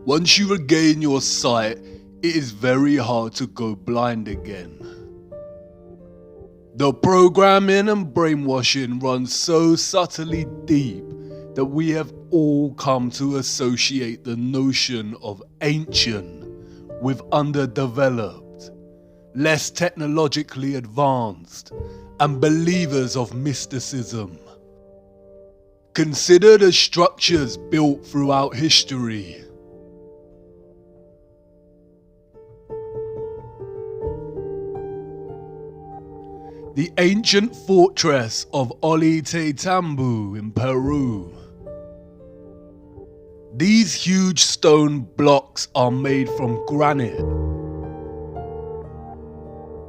Once you regain your sight, it is very hard to go blind again. The programming and brainwashing runs so subtly deep that we have all come to associate the notion of ancient with underdeveloped, less technologically advanced, and believers of mysticism. Consider the structures built throughout history. The ancient fortress of Ollantaytambo in Peru. These huge stone blocks are made from granite.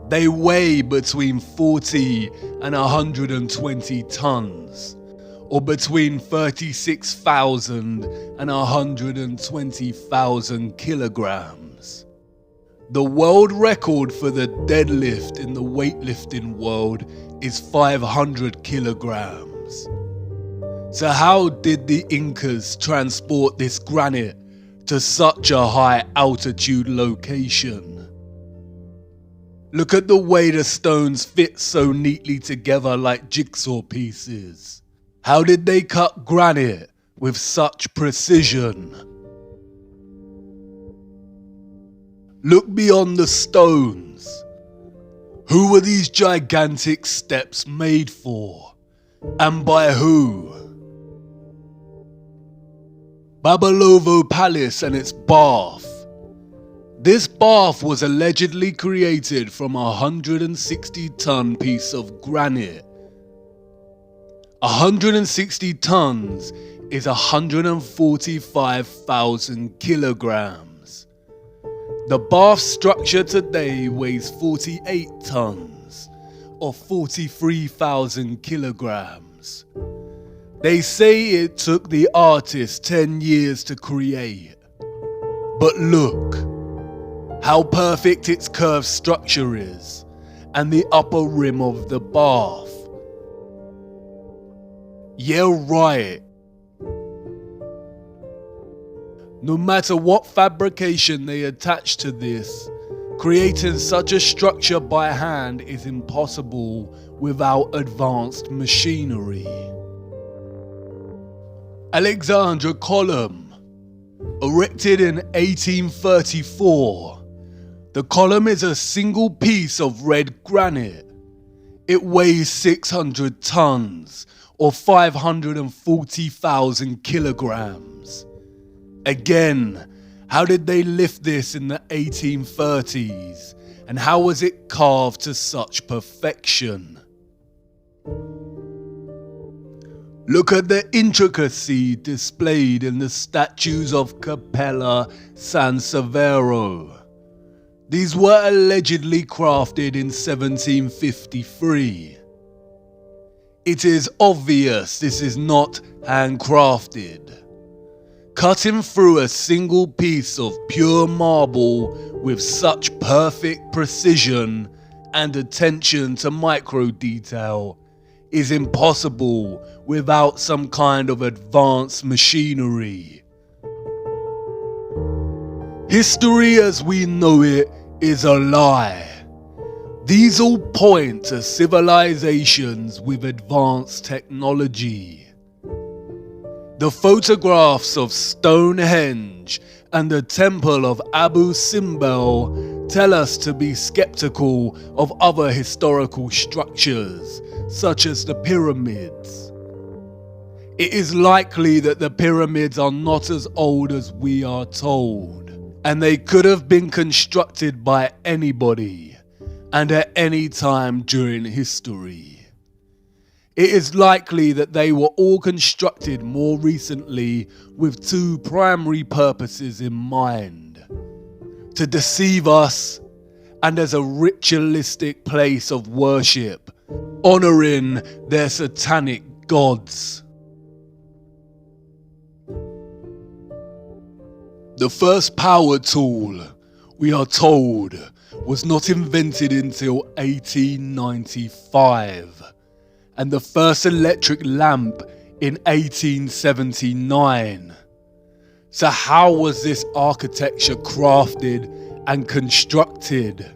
They weigh between 40 and 120 tons, or between 36,000 and 120,000 kilograms. The world record for the deadlift in the weightlifting world is 500 kilograms. So how did the Incas transport this granite to such a high altitude location? Look at the way the stones fit so neatly together like jigsaw pieces. How did they cut granite with such precision? Look beyond the stones. Who were these gigantic steps made for? And by who? Babalovo Palace and its bath. This bath was allegedly created from a 160-ton piece of granite. 160 tons is 145,000 kilograms. The bath structure today weighs 48 tons, or 43,000 kilograms. They say it took the artist 10 years to create. But look, how perfect its curved structure is, and the upper rim of the bath. Yeah, right. No matter what fabrication they attach to this, creating such a structure by hand is impossible without advanced machinery. Alexandra Column, erected in 1834. The column is a single piece of red granite. It weighs 600 tons, or 540,000 kilograms. Again, how did they lift this in the 1830s? And how was it carved to such perfection? Look at the intricacy displayed in the statues of Capella San Severo. These were allegedly crafted in 1753. It is obvious this is not handcrafted. Cutting through a single piece of pure marble with such perfect precision and attention to micro detail is impossible without some kind of advanced machinery. History as we know it is a lie. These all point to civilizations with advanced technology. The photographs of Stonehenge and the Temple of Abu Simbel tell us to be skeptical of other historical structures, such as the pyramids. It is likely that the pyramids are not as old as we are told, and they could have been constructed by anybody, and at any time during history. It is likely that they were all constructed more recently with two primary purposes in mind: to deceive us, and as a ritualistic place of worship, honoring their satanic gods. The first power tool, we are told, was not invented until 1895, and the first electric lamp in 1879. So how was this architecture crafted and constructed?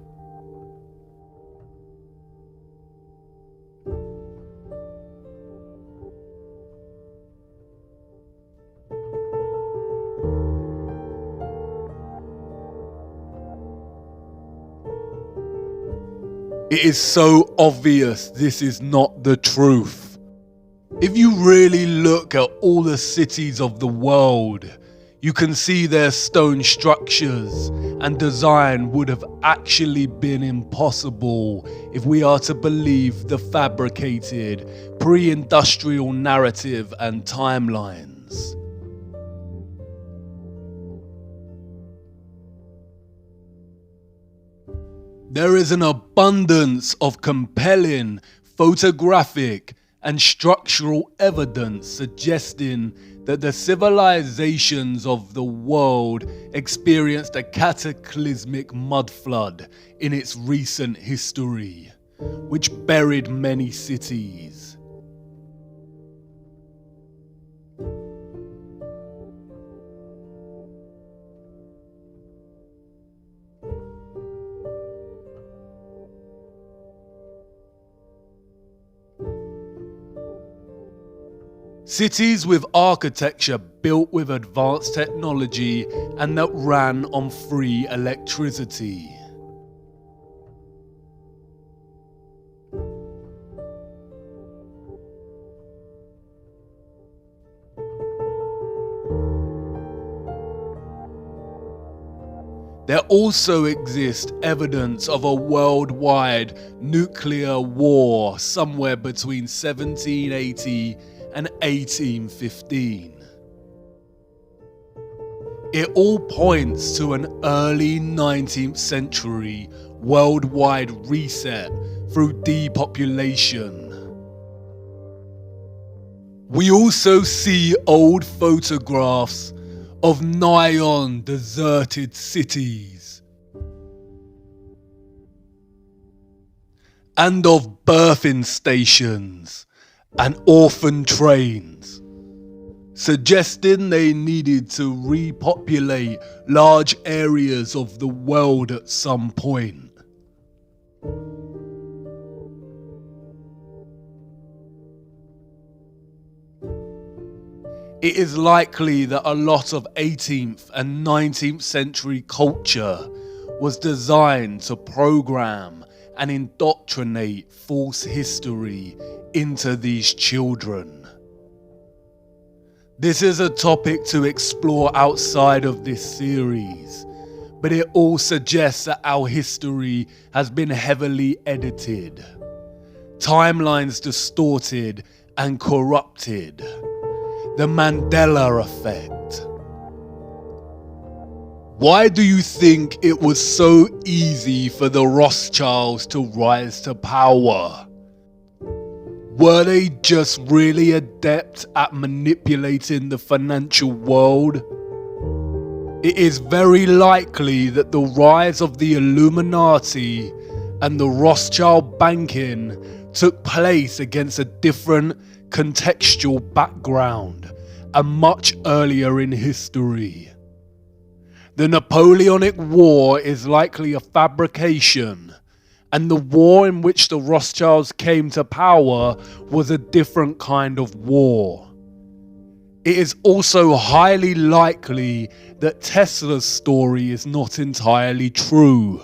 It is so obvious this is not the truth. If you really look at all the cities of the world, you can see their stone structures and design would have actually been impossible if we are to believe the fabricated pre-industrial narrative and timelines. There is an abundance of compelling photographic and structural evidence suggesting that the civilizations of the world experienced a cataclysmic mud flood in its recent history, which buried many cities. Cities with architecture built with advanced technology and that ran on free electricity. There also exists evidence of a worldwide nuclear war somewhere between 1780 and 1815. It all points to an early 19th century worldwide reset through depopulation. We also see old photographs of nigh-on deserted cities and of birthing stations and orphan trains, suggesting they needed to repopulate large areas of the world at some point. It is likely that a lot of 18th and 19th century culture was designed to program and indoctrinate false history into these children. This is a topic to explore outside of this series, but it all suggests that our history has been heavily edited, timelines distorted and corrupted. The Mandela effect. Why do you think it was so easy for the Rothschilds to rise to power? Were they just really adept at manipulating the financial world? It is very likely that the rise of the Illuminati and the Rothschild banking took place against a different contextual background and much earlier in history. The Napoleonic War is likely a fabrication, and the war in which the Rothschilds came to power was a different kind of war. It is also highly likely that Tesla's story is not entirely true.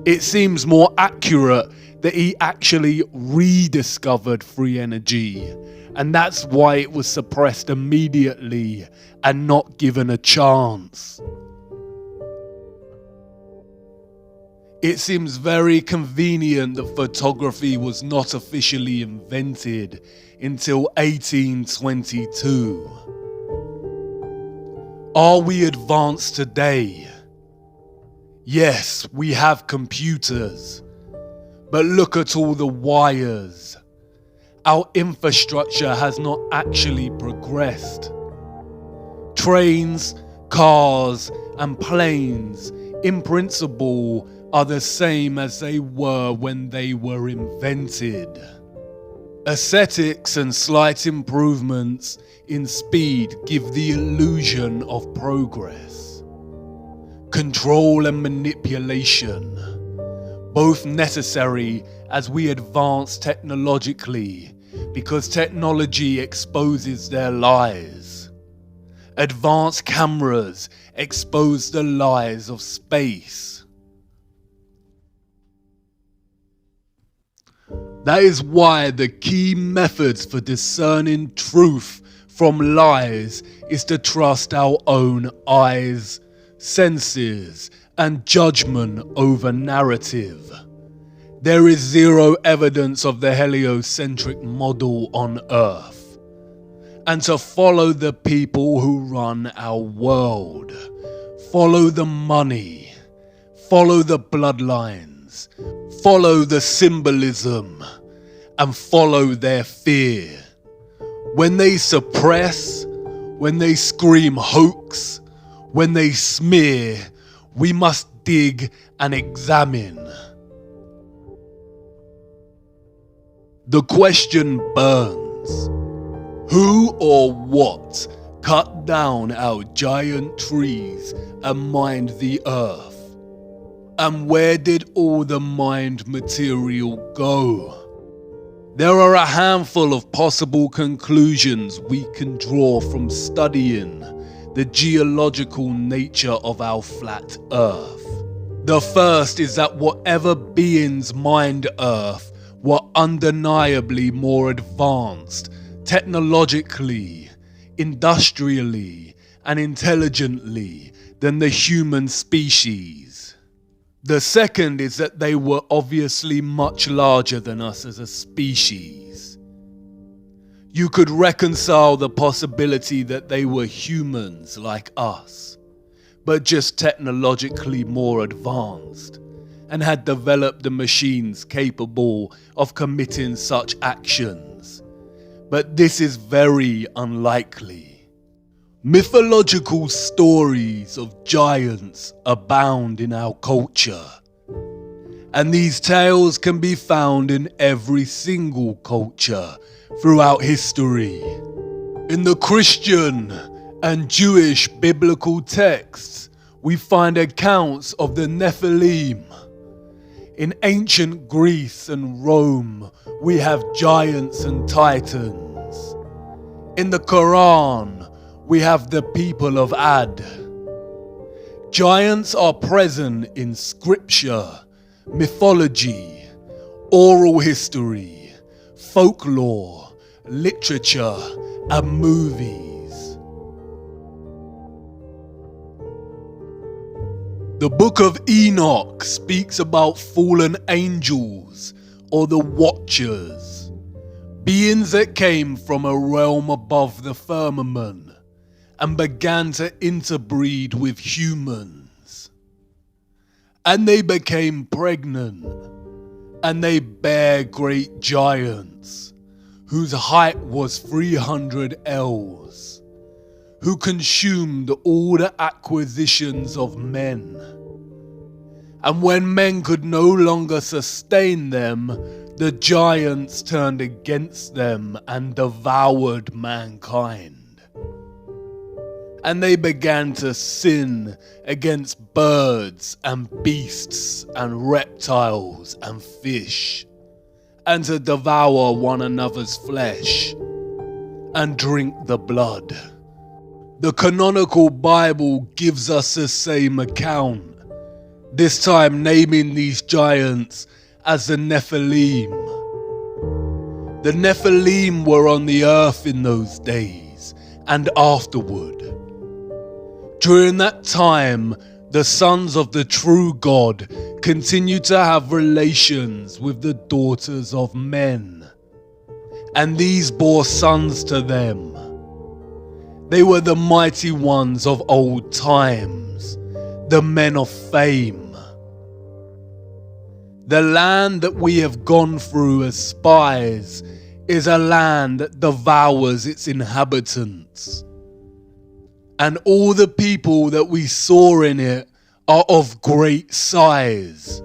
It seems more accurate that he actually rediscovered free energy, and that's why it was suppressed immediately and not given a chance. It seems very convenient that photography was not officially invented until 1822. Are we advanced today? Yes, we have computers, but look at all the wires. Our infrastructure has not actually progressed. Trains, cars, and planes, in principle, are the same as they were when they were invented. Aesthetics and slight improvements in speed give the illusion of progress. Control and manipulation, both necessary as we advance technologically, because technology exposes their lies. Advanced cameras expose the lies of space. That is why the key methods for discerning truth from lies is to trust our own eyes, senses, and judgment over narrative. There is zero evidence of the heliocentric model on Earth. And to follow the people who run our world, follow the money, follow the bloodlines, follow the symbolism, and follow their fear. When they suppress, when they scream hoax, when they smear, we must dig and examine. The question burns. Who or what cut down our giant trees and mined the earth? And where did all the mined material go? There are a handful of possible conclusions we can draw from studying the geological nature of our flat Earth. The first is that whatever beings mined Earth were undeniably more advanced technologically, industrially, and intelligently than the human species. The second is that they were obviously much larger than us as a species. You could reconcile the possibility that they were humans like us, but just technologically more advanced, and had developed the machines capable of committing such actions. But this is very unlikely. Mythological stories of giants abound in our culture, and these tales can be found in every single culture throughout history. In the Christian and Jewish biblical texts, we find accounts of the Nephilim. In ancient Greece and Rome, we have giants and titans. In the Quran, we have the people of Ad. Giants are present in scripture, mythology, oral history, folklore, literature, and movies. The Book of Enoch speaks about fallen angels, or the Watchers, beings that came from a realm above the firmament and began to interbreed with humans. And they became pregnant, and they bare great giants, whose height was 300 ells, who consumed all the acquisitions of men. And when men could no longer sustain them, the giants turned against them and devoured mankind. And they began to sin against birds and beasts and reptiles and fish, and to devour one another's flesh and drink the blood. The canonical Bible gives us the same account, this time naming these giants as the Nephilim. The Nephilim were on the earth in those days and afterward. During that time, the sons of the true God continued to have relations with the daughters of men, and these bore sons to them. They were the mighty ones of old times, the men of fame. The land that we have gone through as spies is a land that devours its inhabitants. And all the people that we saw in it are of great size.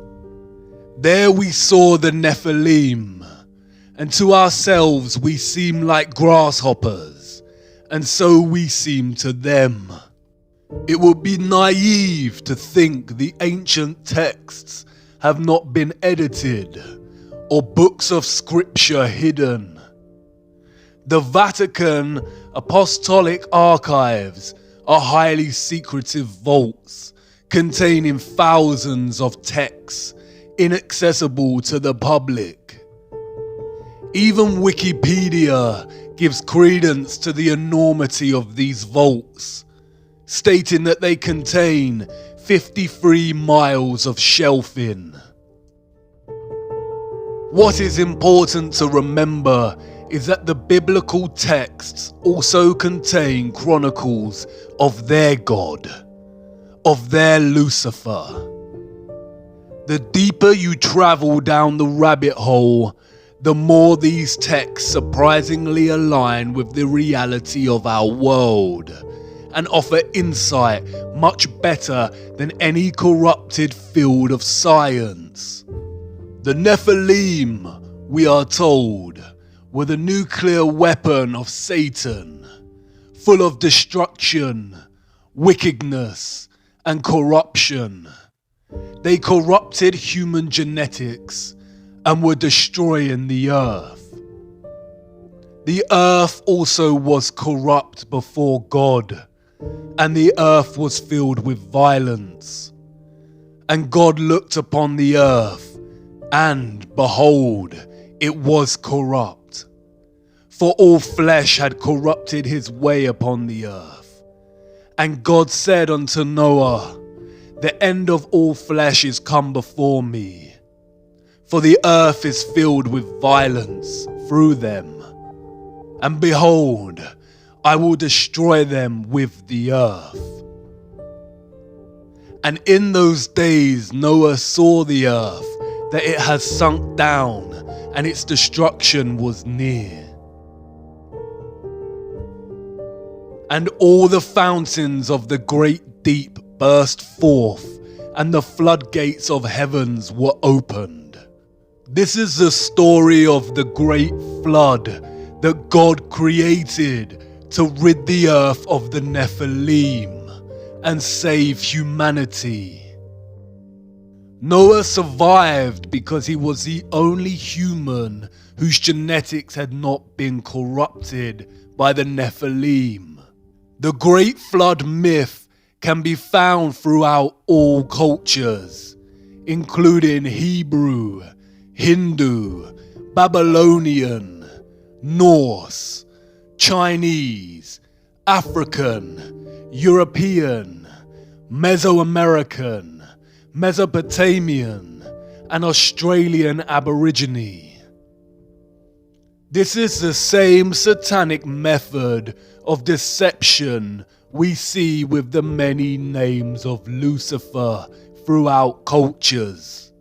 There we saw the Nephilim, and to ourselves we seem like grasshoppers, and so we seem to them. It would be naive to think the ancient texts have not been edited, or books of scripture hidden. The Vatican Apostolic Archives are highly secretive vaults containing thousands of texts inaccessible to the public. Even Wikipedia gives credence to the enormity of these vaults, stating that they contain 53 miles of shelving. What is important to remember is that the biblical texts also contain chronicles of their God, of their Lucifer. The deeper you travel down the rabbit hole, the more these texts surprisingly align with the reality of our world and offer insight much better than any corrupted field of science. The Nephilim, we are told, were the nuclear weapon of Satan, full of destruction, wickedness, and corruption. They corrupted human genetics and were destroying the earth. The earth also was corrupt before God, and the earth was filled with violence. And God looked upon the earth, and behold, it was corrupt. For all flesh had corrupted his way upon the earth. And God said unto Noah, the end of all flesh is come before me, for the earth is filled with violence through them. And behold, I will destroy them with the earth. And in those days Noah saw the earth, that it has sunk down, and its destruction was near. And all the fountains of the great deep burst forth, and the floodgates of heavens were opened. This is the story of the great flood that God created to rid the earth of the Nephilim and save humanity. Noah survived because he was the only human whose genetics had not been corrupted by the Nephilim. The Great Flood myth can be found throughout all cultures, including Hebrew, Hindu, Babylonian, Norse, Chinese, African, European, Mesoamerican, Mesopotamian, and Australian Aborigine. This is the same satanic method of deception we see with the many names of Lucifer throughout cultures.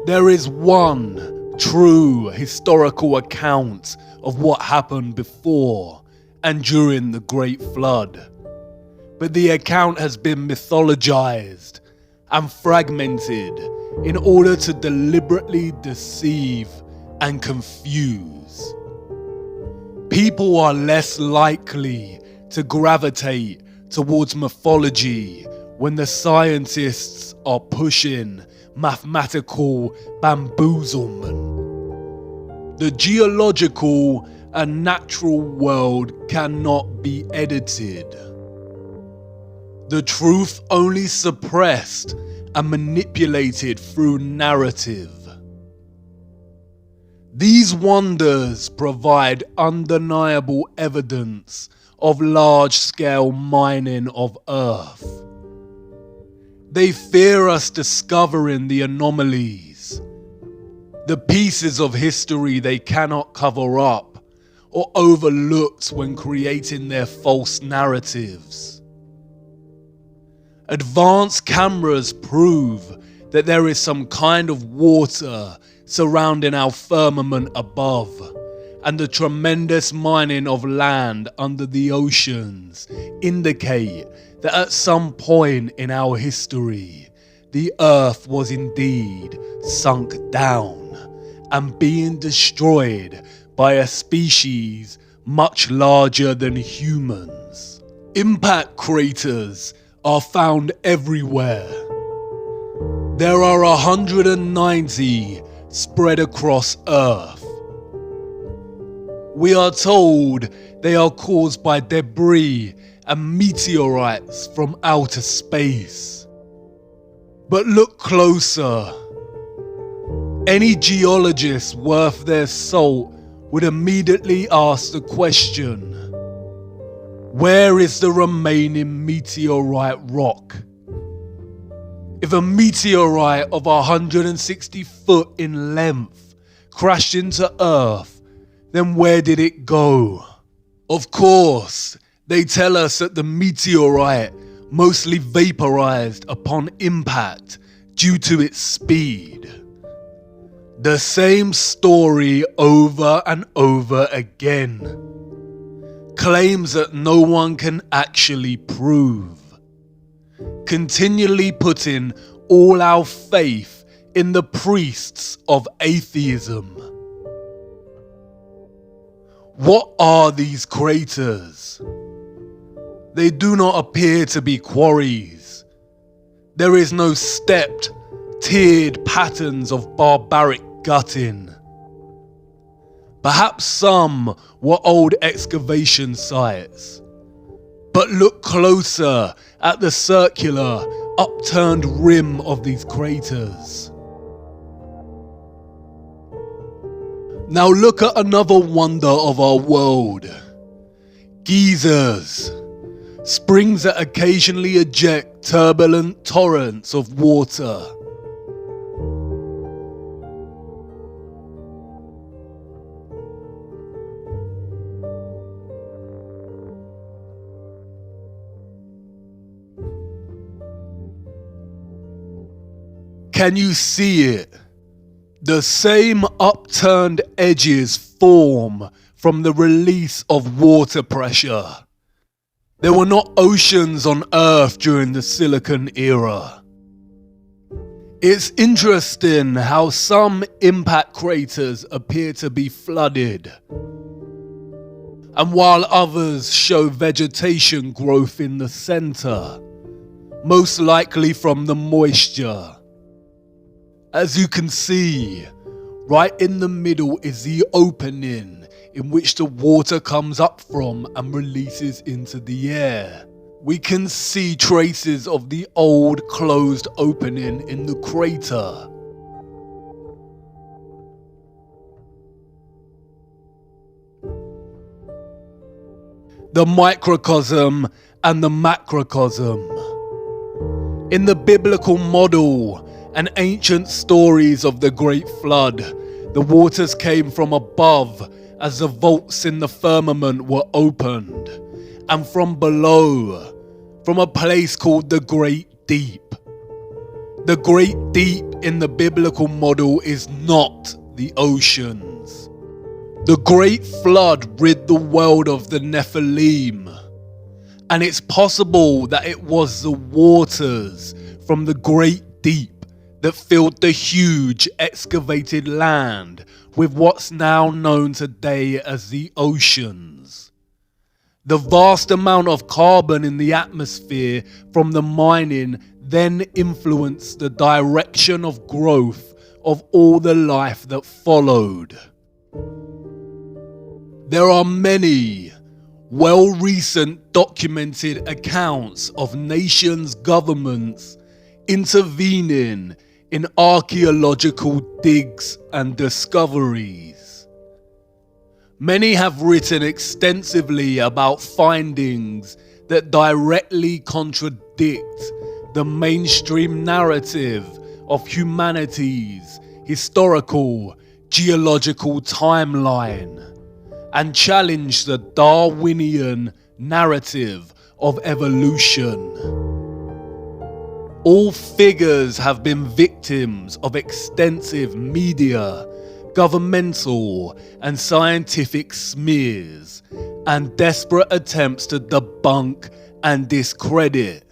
There is one true historical account of what happened before and during the Great Flood, but the account has been mythologized and fragmented in order to deliberately deceive and confuse. People are less likely to gravitate towards mythology when the scientists are pushing mathematical bamboozlement. The geological and natural world cannot be edited. The truth only suppressed and manipulated through narrative. These wonders provide undeniable evidence of large-scale mining of Earth. They fear us discovering the anomalies, the pieces of history they cannot cover up or overlooked when creating their false narratives. Advanced cameras prove that there is some kind of water surrounding our firmament above, and the tremendous mining of land under the oceans indicate that at some point in our history, the earth was indeed sunk down and being destroyed by a species much larger than humans. Impact craters are found everywhere. There are 190 spread across Earth. We are told they are caused by debris and meteorites from outer space. But look closer. Any geologist worth their salt would immediately ask the question, where is the remaining meteorite rock? If a meteorite of 160 foot in length crashed into Earth, then where did it go? Of course, they tell us that the meteorite mostly vaporized upon impact due to its speed. The same story over and over again. Claims that no one can actually prove. Continually putting all our faith in the priests of atheism. What are these craters? They do not appear to be quarries. There is no stepped, tiered patterns of barbaric gutting. Perhaps some were old excavation sites. But look closer at the circular, upturned rim of these craters. Now look at another wonder of our world. Geysers. Springs that occasionally eject turbulent torrents of water. Can you see it? The same upturned edges form from the release of water pressure. There were not oceans on Earth during the Silicon era. It's interesting how some impact craters appear to be flooded, and while others show vegetation growth in the center, most likely from the moisture. As you can see, right in the middle is the opening in which the water comes up from and releases into the air. We can see traces of the old closed opening in the crater. The microcosm and the macrocosm. In the biblical model and ancient stories of the Great Flood, the waters came from above as the vaults in the firmament were opened, and from below, from a place called the Great Deep. The Great Deep in the biblical model is not the oceans. The Great Flood rid the world of the Nephilim, and it's possible that it was the waters from the Great Deep that filled the huge excavated land with what's now known today as the oceans. The vast amount of carbon in the atmosphere from the mining then influenced the direction of growth of all the life that followed. There are many recent documented accounts of nations' governments intervening in archaeological digs and discoveries. Many have written extensively about findings that directly contradict the mainstream narrative of humanity's historical geological timeline and challenge the Darwinian narrative of evolution. All figures have been victims of extensive media, governmental and scientific smears, and desperate attempts to debunk and discredit.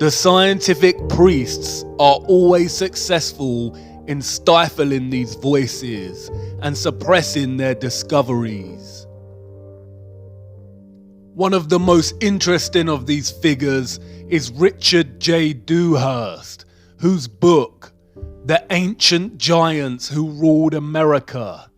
The scientific priests are always successful in stifling these voices and suppressing their discoveries. One of the most interesting of these figures is Richard J. Dewhurst, whose book, The Ancient Giants Who Ruled America,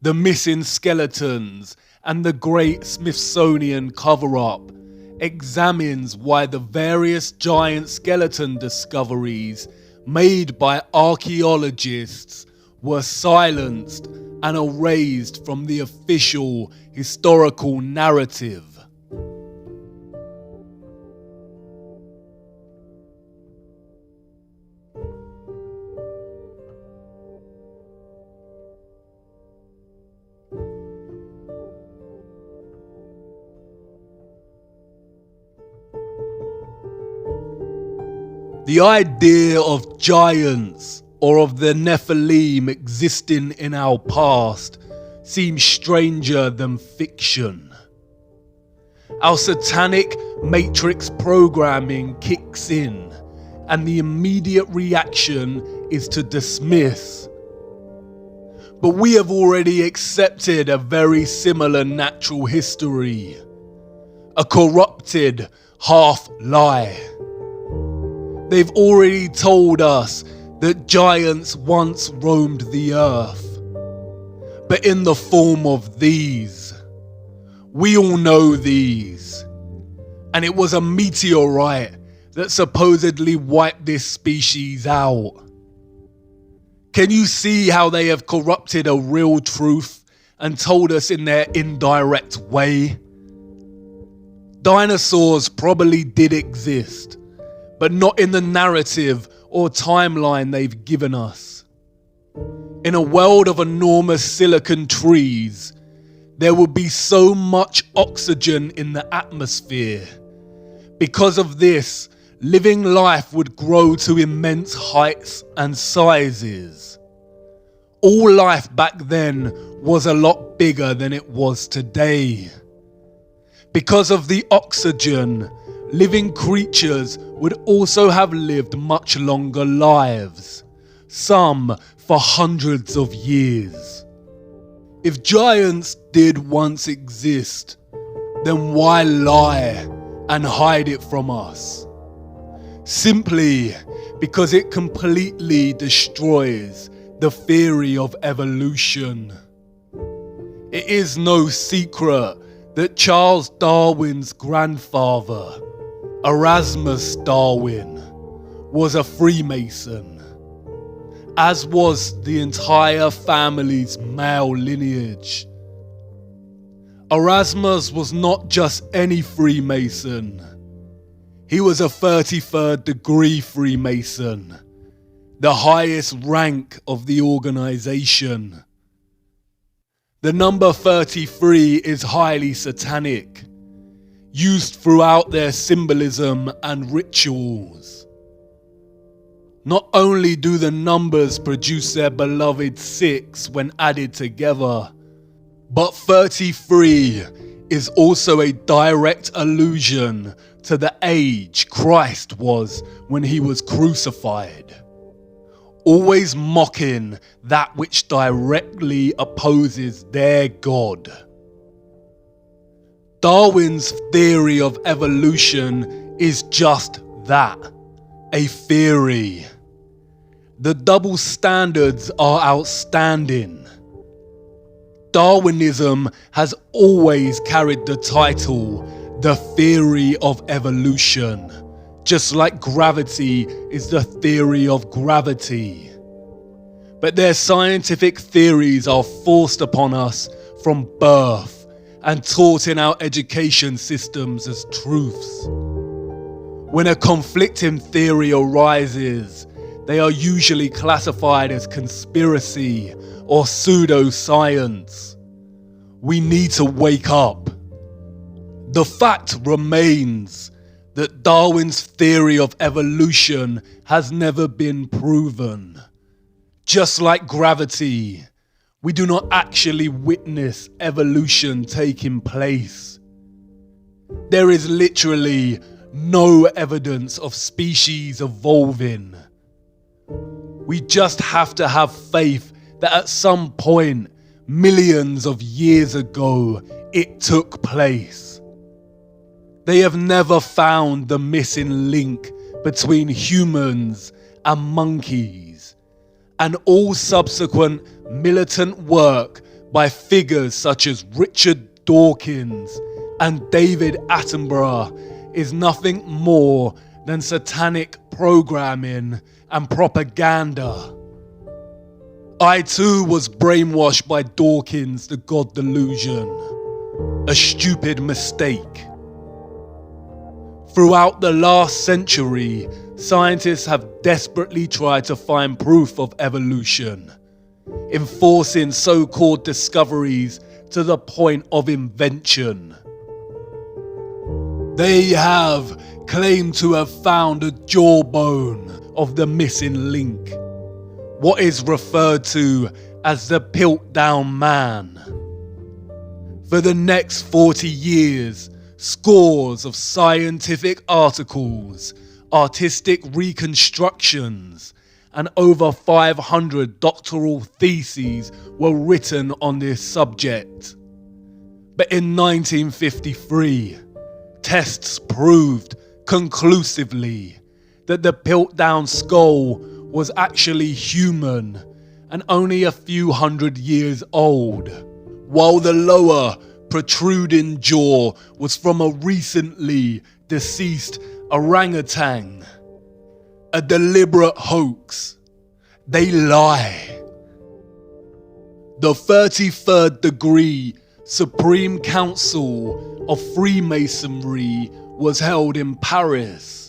The Missing Skeletons, and the Great Smithsonian Cover-Up, examines why the various giant skeleton discoveries made by archaeologists were silenced and erased from the official historical narrative. The idea of giants or of the Nephilim existing in our past seems stranger than fiction. Our satanic matrix programming kicks in, and the immediate reaction is to dismiss. But we have already accepted a very similar natural history, a corrupted half-lie. They've already told us that giants once roamed the earth, but in the form of these. We all know these. And it was a meteorite that supposedly wiped this species out. Can you see how they have corrupted a real truth and told us in their indirect way? Dinosaurs probably did exist, but not in the narrative or timeline they've given us. In a world of enormous silicon trees, there would be so much oxygen in the atmosphere. Because of this, living life would grow to immense heights and sizes. All life back then was a lot bigger than it was today. Because of the oxygen, living creatures would also have lived much longer lives, some for hundreds of years. If giants did once exist, then why lie and hide it from us? Simply because it completely destroys the theory of evolution. It is no secret that Charles Darwin's grandfather, Erasmus Darwin, was a Freemason, as was the entire family's male lineage. Erasmus was not just any Freemason. He was a 33rd degree Freemason, the highest rank of the organization. The number 33 is highly satanic, used throughout their symbolism and rituals. Not only do the numbers produce their beloved 6 when added together, but 33 is also a direct allusion to the age Christ was when he was crucified, always mocking that which directly opposes their God. Darwin's theory of evolution is just that, a theory. The double standards are outstanding. Darwinism has always carried the title, the theory of evolution, just like gravity is the theory of gravity. But their scientific theories are forced upon us from birth and taught in our education systems as truths. When a conflicting theory arises, they are usually classified as conspiracy or pseudoscience. We need to wake up. The fact remains that Darwin's theory of evolution has never been proven. Just like gravity, we do not actually witness evolution taking place. There is literally no evidence of species evolving. We just have to have faith that at some point, millions of years ago, it took place. They have never found the missing link between humans and monkeys, and all subsequent militant work by figures such as Richard Dawkins and David Attenborough is nothing more than satanic programming and propaganda. I too was brainwashed by Dawkins' The God Delusion, a stupid mistake. Throughout the last century, scientists have desperately tried to find proof of evolution, enforcing so-called discoveries to the point of invention. They have claimed to have found a jawbone of the missing link, what is referred to as the Piltdown Man. For the next 40 years, scores of scientific articles, artistic reconstructions, and over 500 doctoral theses were written on this subject. But in 1953, tests proved conclusively that the Piltdown skull was actually human and only a few hundred years old, while the lower protruding jaw was from a recently deceased orangutan. A deliberate hoax. They lie. The 33rd degree Supreme Council of Freemasonry was held in Paris.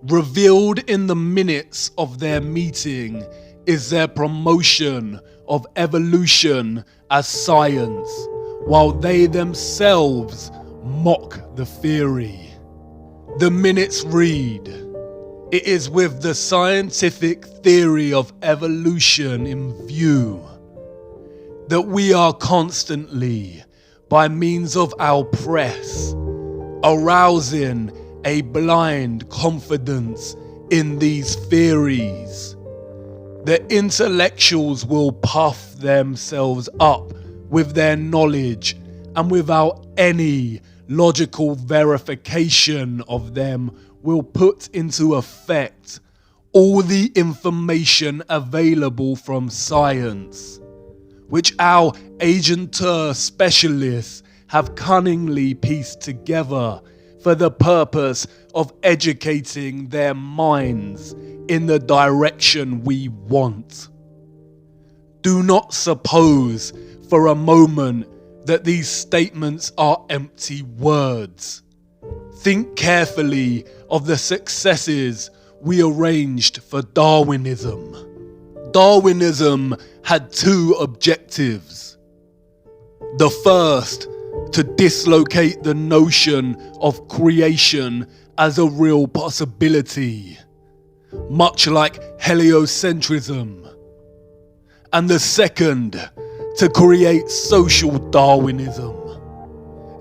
Revealed in the minutes of their meeting is their promotion of evolution as science, while they themselves mock the theory. The minutes read, "It is with the scientific theory of evolution in view that we are constantly, by means of our press, arousing a blind confidence in these theories. The intellectuals will puff themselves up with their knowledge, and without any logical verification of them will put into effect all the information available from science, which our agenteur specialists have cunningly pieced together for the purpose of educating their minds in the direction we want. Do not suppose for a moment that these statements are empty words. Think carefully of the successes we arranged for Darwinism. Darwinism had two objectives. The first, to dislocate the notion of creation as a real possibility, much like heliocentrism. And the second, to create social Darwinism,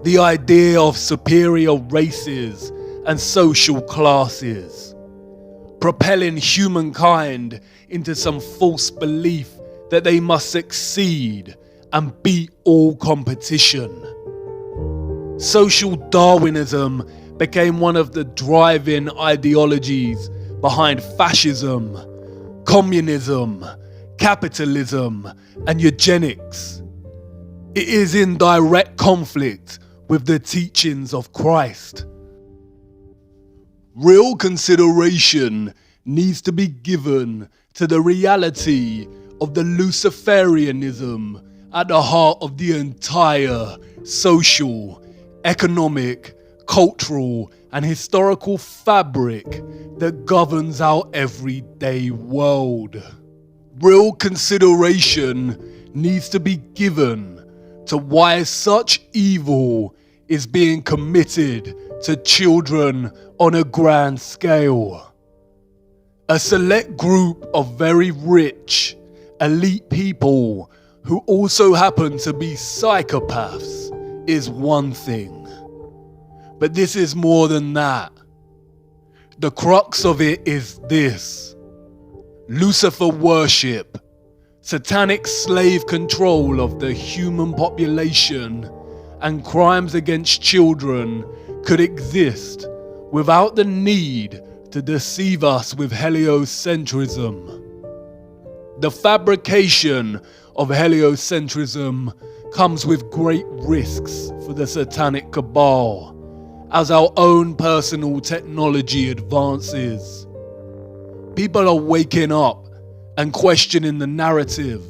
the idea of superior races and social classes, propelling humankind into some false belief that they must succeed and beat all competition. Social Darwinism became one of the driving ideologies behind fascism, communism, capitalism, and eugenics. It is in direct conflict with the teachings of Christ. Real consideration needs to be given to the reality of the Luciferianism at the heart of the entire social, economic, cultural, and historical fabric that governs our everyday world. Real consideration needs to be given to why such evil is being committed to children on a grand scale. A select group of very rich, elite people who also happen to be psychopaths is one thing. But this is more than that. The crux of it is this. Lucifer worship, satanic slave control of the human population, and crimes against children could exist without the need to deceive us with heliocentrism. The fabrication of heliocentrism comes with great risks for the satanic cabal as our own personal technology advances. People are waking up and questioning the narrative.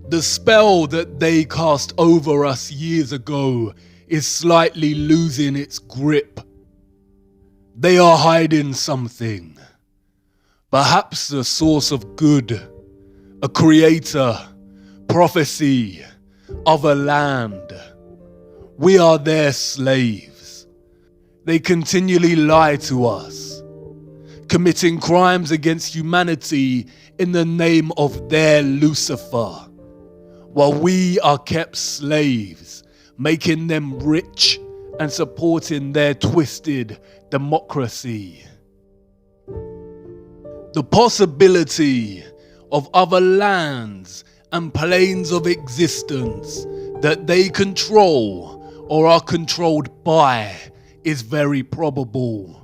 The spell that they cast over us years ago is slightly losing its grip. They are hiding something. Perhaps the source of good, a creator, prophecy, other land. We are their slaves. They continually lie to us, committing crimes against humanity in the name of their Lucifer, while we are kept slaves, making them rich and supporting their twisted democracy. The possibility of other lands and planes of existence that they control or are controlled by is very probable.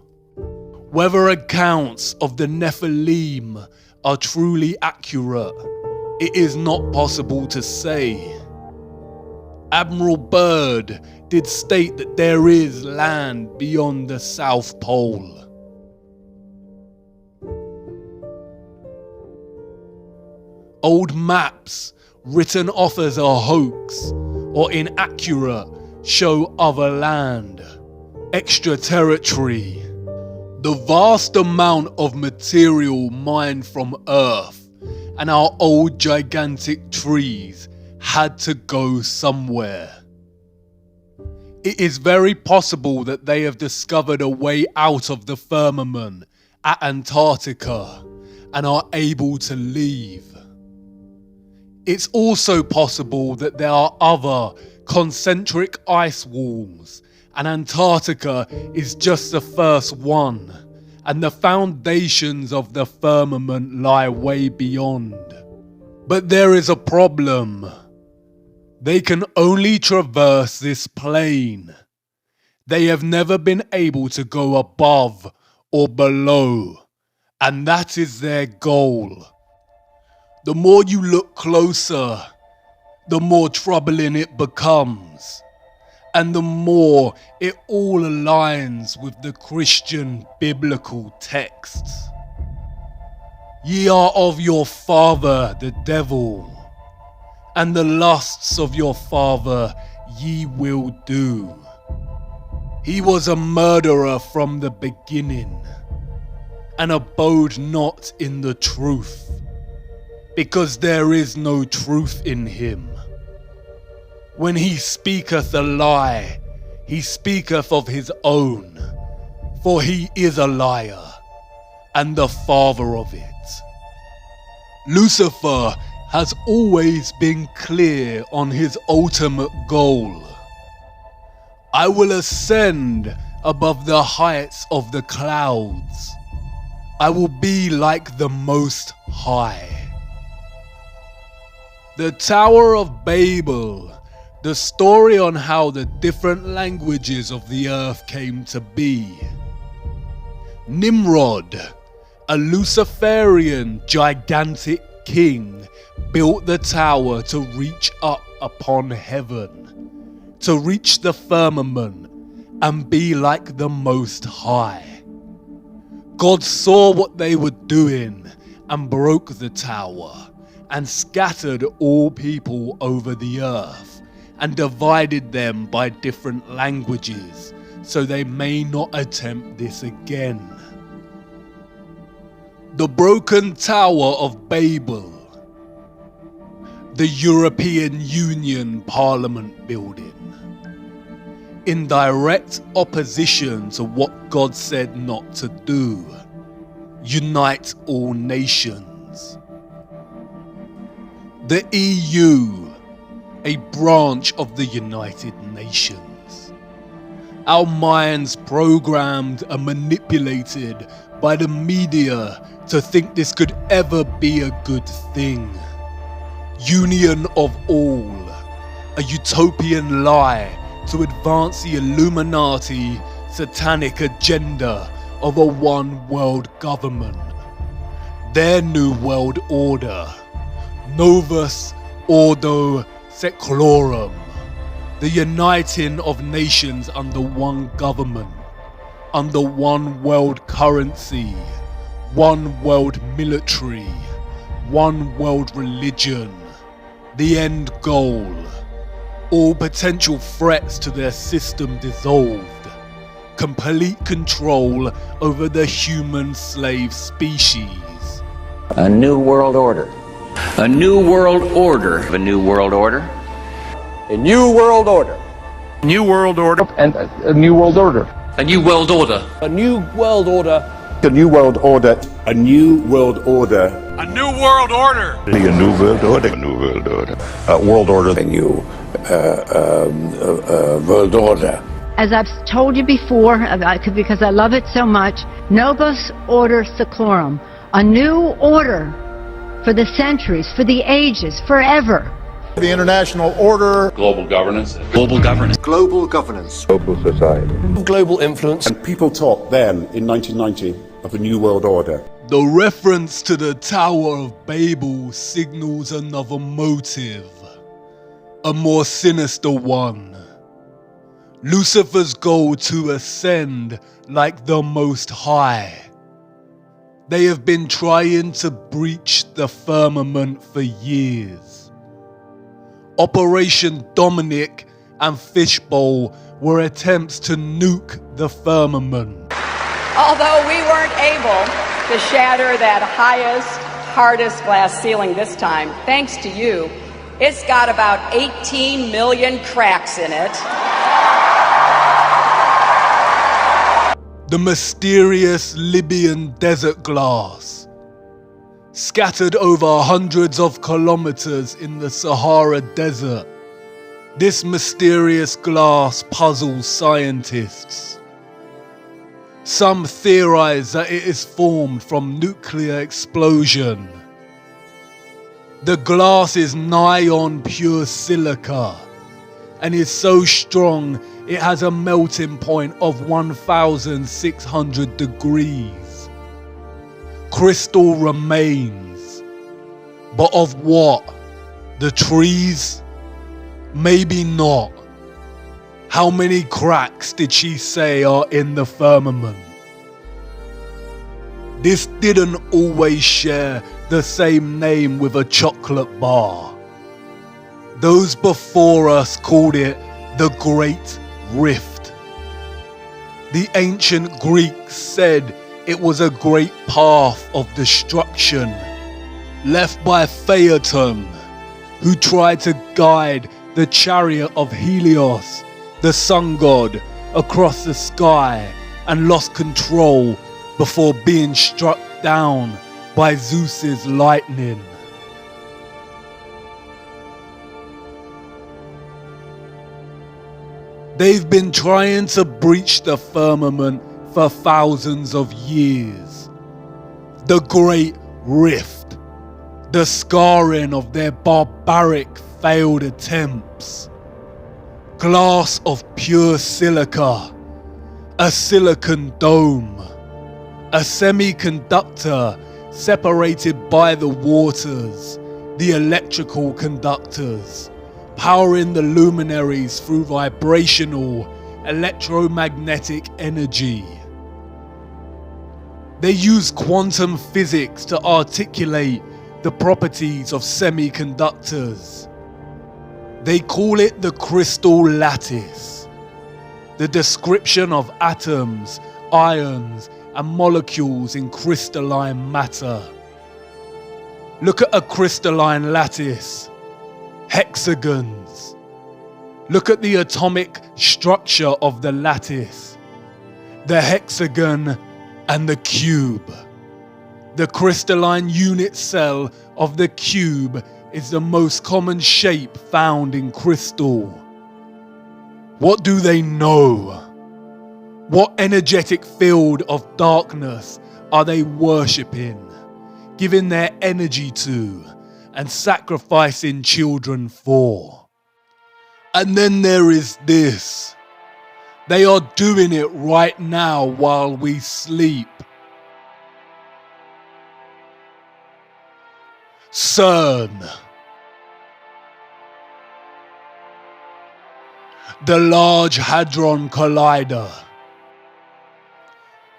Whether accounts of the Nephilim are truly accurate, it is not possible to say. Admiral Byrd did state that there is land beyond the South Pole. Old maps written off as a hoax or inaccurate show other land, extra territory. The vast amount of material mined from Earth and our old gigantic trees had to go somewhere. It is very possible that they have discovered a way out of the firmament at Antarctica and are able to leave. It's also possible that there are other concentric ice walls, and Antarctica is just the first one, and the foundations of the firmament lie way beyond. But there is a problem. They can only traverse this plane. They have never been able to go above or below, and that is their goal. The more you look closer, the more troubling it becomes, and the more it all aligns with the Christian biblical texts. Ye are of your father the devil, and the lusts of your father ye will do. He was a murderer from the beginning, and abode not in the truth, because there is no truth in him. When he speaketh a lie, he speaketh of his own, for he is a liar, and the father of it. Lucifer has always been clear on his ultimate goal. I will ascend above the heights of the clouds. I will be like the Most High. The Tower of Babel, the story on how the different languages of the earth came to be. Nimrod, a Luciferian gigantic king, built the tower to reach up upon heaven, to reach the firmament and be like the Most High. God saw what they were doing and broke the tower and scattered all people over the earth and divided them by different languages so they may not attempt this again. The broken Tower of Babel, the European Union Parliament building, in direct opposition to what God said not to do, unite all nations. The EU, a branch of the United Nations. Our minds programmed and manipulated by the media to think this could ever be a good thing. Union of all, a utopian lie to advance the Illuminati satanic agenda of a one world government. Their new world order, Novus Ordo Seclorum, the uniting of nations under one government, under one world currency, one world military, one world religion. The end goal, all potential threats to their system dissolved. Complete control over the human slave species. A new world order. A new world order. A new world order. A new world order. New world order. And a new world order. A new world order. A new world order. A new world order. A new world order. A new world order. A new world order. A new world order. World order. A new world order. As I've told you before, because I love it so much, Novus Ordo Seclorum, a new order for the centuries, for the ages, forever. The international order. Global governance. Global governance. Global governance. Global society. Global influence. And people talked then, in 1990, of a new world order. The reference to the Tower of Babel signals another motive, a more sinister one. Lucifer's goal to ascend like the Most High. They have been trying to breach the firmament for years. Operation Dominic and Fishbowl were attempts to nuke the firmament. Although we weren't able to shatter that highest, hardest glass ceiling this time, thanks to you, it's got about 18 million cracks in it. The mysterious Libyan desert glass, scattered over hundreds of kilometers in the Sahara Desert. This mysterious glass puzzles scientists. Some theorize that it is formed from nuclear explosion. The glass is nigh on pure silica and is so strong it has a melting point of 1,600 degrees. Crystal remains. But of what? The trees? Maybe not. How many cracks did she say are in the firmament? This didn't always share the same name with a chocolate bar. Those before us called it the Great Rift. The ancient Greeks said it was a great path of destruction left by Phaeton, who tried to guide the chariot of Helios, the sun god, across the sky and lost control before being struck down by Zeus's lightning. They've been trying to breach the firmament for thousands of years. The Great Rift, the scarring of their barbaric failed attempts. Glass of pure silica, a silicon dome, a semiconductor separated by the waters, the electrical conductors, powering the luminaries through vibrational electromagnetic energy. They use quantum physics to articulate the properties of semiconductors. They call it the crystal lattice, the description of atoms, ions, and molecules in crystalline matter. Look at a crystalline lattice. Hexagons. Look at the atomic structure of the lattice, the hexagon and the cube. The crystalline unit cell of the cube is the most common shape found in crystal. What do they know? What energetic field of darkness are they worshipping, giving their energy to, and sacrificing children for? And then there is this. They are doing it right now while we sleep. CERN. The Large Hadron Collider.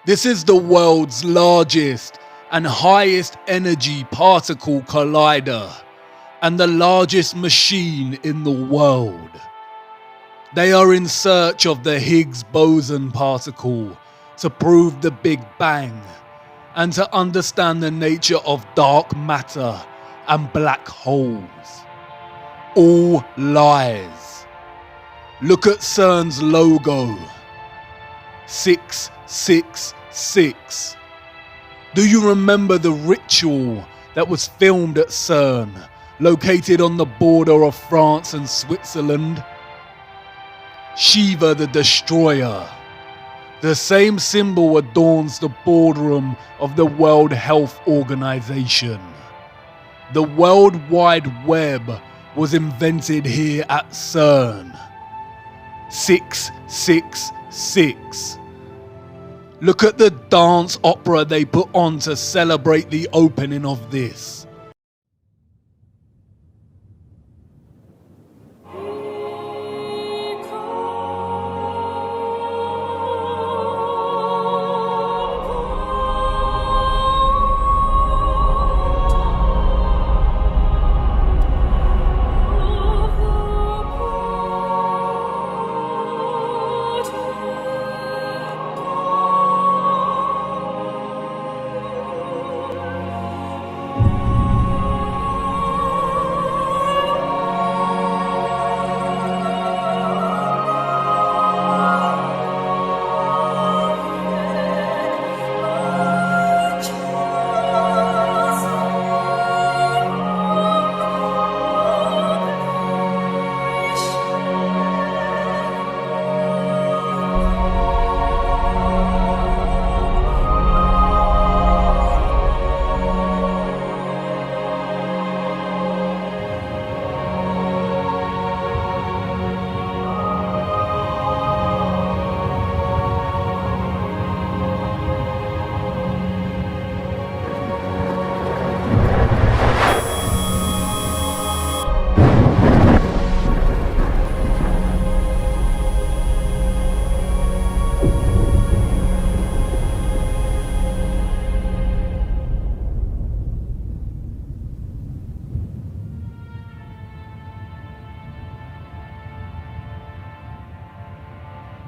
This is the world's largest and highest energy particle collider and the largest machine in the world. They are in search of the Higgs boson particle to prove the Big Bang and to understand the nature of dark matter and black holes. All lies. Look at CERN's logo. 666. Do you remember the ritual that was filmed at CERN, located on the border of France and Switzerland? Shiva the Destroyer. The same symbol adorns the boardroom of the World Health Organization. The World Wide Web was invented here at CERN. 666. Look at the dance opera they put on to celebrate the opening of this.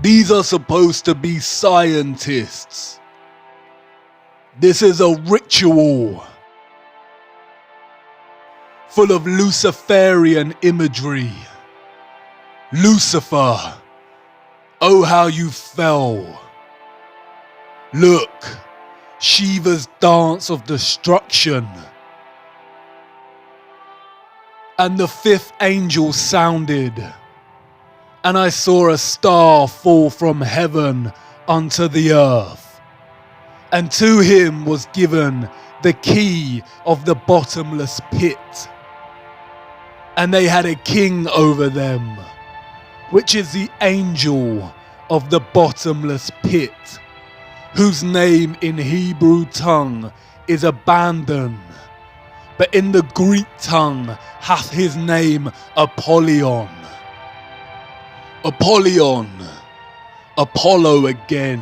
These are supposed to be scientists. This is a ritual full of Luciferian imagery. Lucifer, oh how you fell. Look, Shiva's dance of destruction. And the fifth angel sounded, and I saw a star fall from heaven unto the earth, and to him was given the key of the bottomless pit. And they had a king over them, which is the angel of the bottomless pit, whose name in Hebrew tongue is Abaddon, but in the Greek tongue hath his name Apollyon. Apollyon, Apollo again,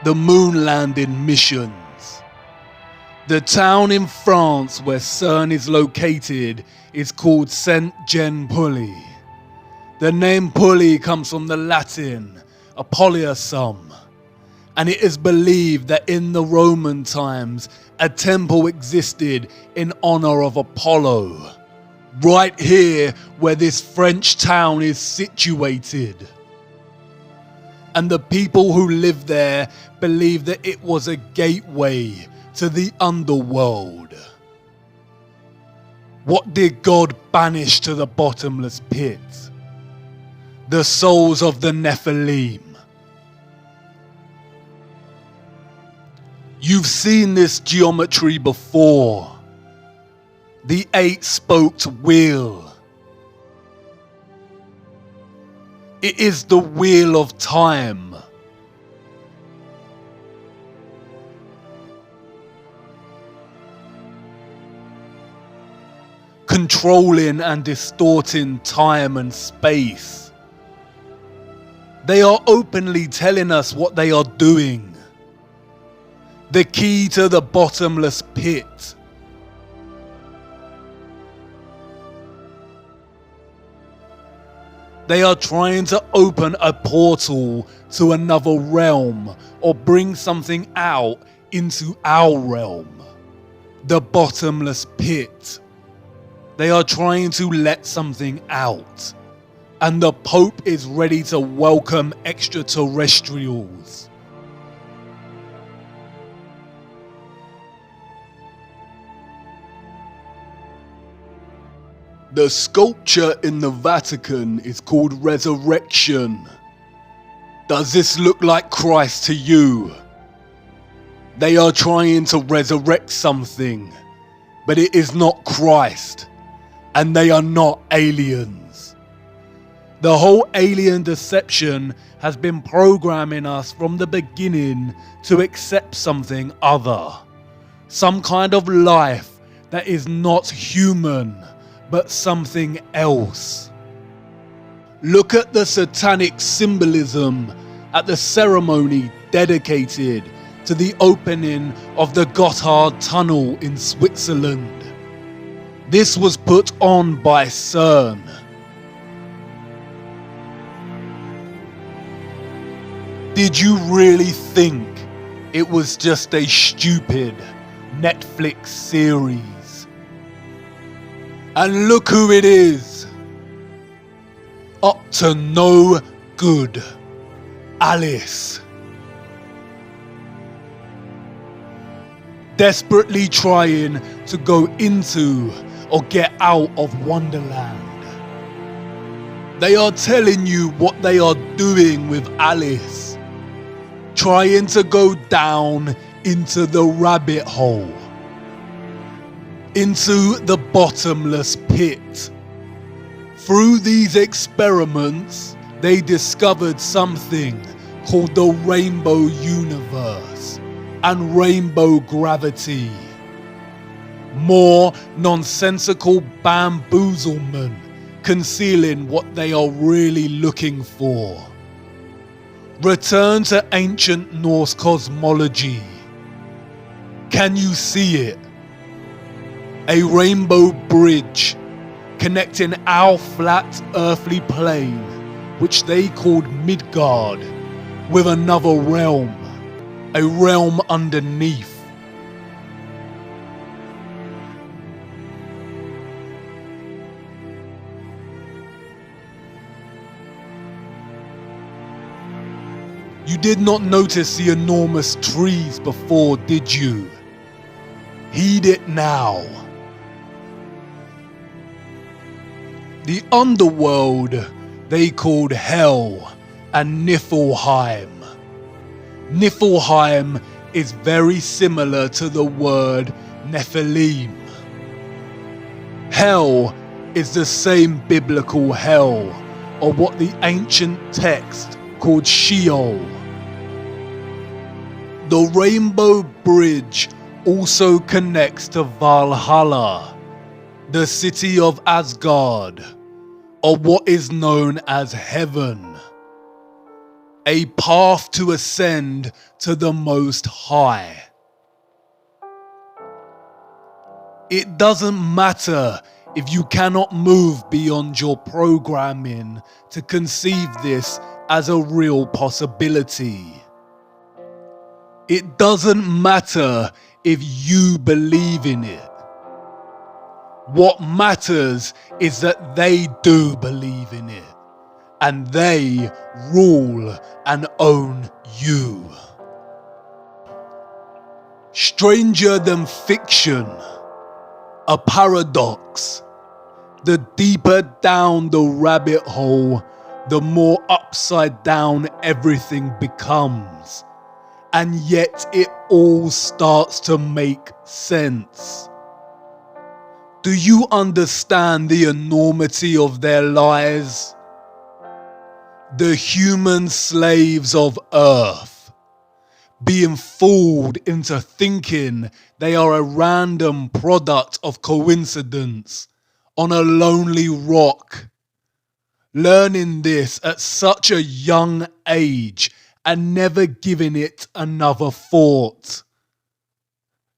the moon landing missions. The town in France where CERN is located is called Saint-Jean-Pied. The name Pied comes from the Latin Apollyasum, and it is believed that in the Roman times a temple existed in honor of Apollo, right here where this French town is situated. And the people who live there believe that it was a gateway to the underworld. What did God banish to the bottomless pit? The souls of the Nephilim. You've seen this geometry before. The 8-spoked wheel. It is the wheel of time. Controlling and distorting time and space. They are openly telling us what they are doing. The key to the bottomless pit. They are trying to open a portal to another realm or bring something out into our realm. The bottomless pit. They are trying to let something out. And the Pope is ready to welcome extraterrestrials. The sculpture in the Vatican is called Resurrection. Does this look like Christ to you? They are trying to resurrect something, but it is not Christ, and they are not aliens. The whole alien deception has been programming us from the beginning to accept something other. Some kind of life that is not human, but something else. Look at the satanic symbolism at the ceremony dedicated to the opening of the Gotthard Tunnel in Switzerland. This was put on by CERN. Did you really think it was just a stupid Netflix series? And look who it is. Up to no good. Alice. Desperately trying to go into or get out of Wonderland. They are telling you what they are doing with Alice. Trying to go down into the rabbit hole. Into the bottomless pit. Through these experiments, they discovered something called the Rainbow Universe and Rainbow Gravity. More nonsensical bamboozlement concealing what they are really looking for. Return to ancient Norse cosmology. Can you see it? A rainbow bridge connecting our flat earthly plane, which they called Midgard, with another realm, a realm underneath. You did not notice the enormous trees before, did you? Heed it now. The underworld they called Hell and Niflheim. Niflheim is very similar to the word Nephilim. Hell is the same biblical hell, or what the ancient text called Sheol. The Rainbow Bridge also connects to Valhalla, the city of Asgard, or what is known as Heaven. A path to ascend to the Most High. It doesn't matter if you cannot move beyond your programming to conceive this as a real possibility. It doesn't matter if you believe in it. What matters is that they do believe in it, and they rule and own you. Stranger than fiction, a paradox. The deeper down the rabbit hole, the more upside down everything becomes. and yet it all starts to make sense. Do you understand the enormity of their lies? The human slaves of Earth, being fooled into thinking they are a random product of coincidence on a lonely rock. Learning this at such a young age and never giving it another thought.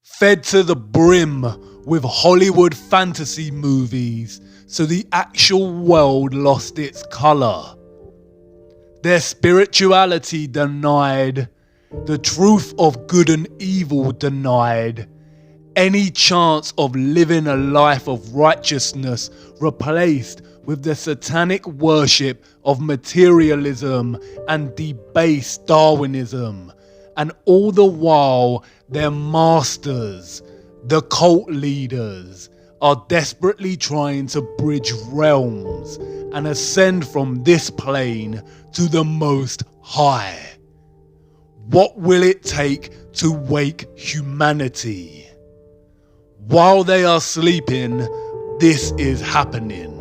Fed to the brim with Hollywood fantasy movies, so the actual world lost its colour. Their spirituality denied, the truth of good and evil denied, any chance of living a life of righteousness replaced with the satanic worship of materialism and debased Darwinism, and all the while their masters, the cult leaders, are desperately trying to bridge realms and ascend from this plane to the Most High. What will it take to wake humanity? While they are sleeping, this is happening.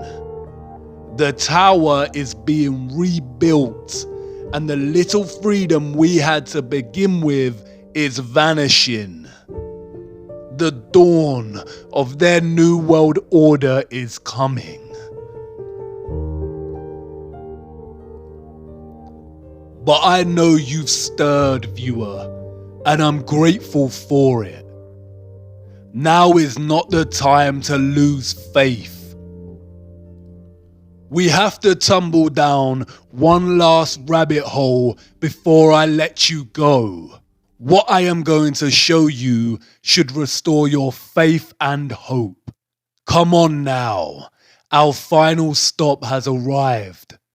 The tower is being rebuilt, and the little freedom we had to begin with is vanishing. The dawn of their new world order is coming. But I know you've stirred, viewer, and I'm grateful for it. Now is not the time to lose faith. We have to tumble down one last rabbit hole before I let you go. What I am going to show you should restore your faith and hope. Come on now, our final stop has arrived.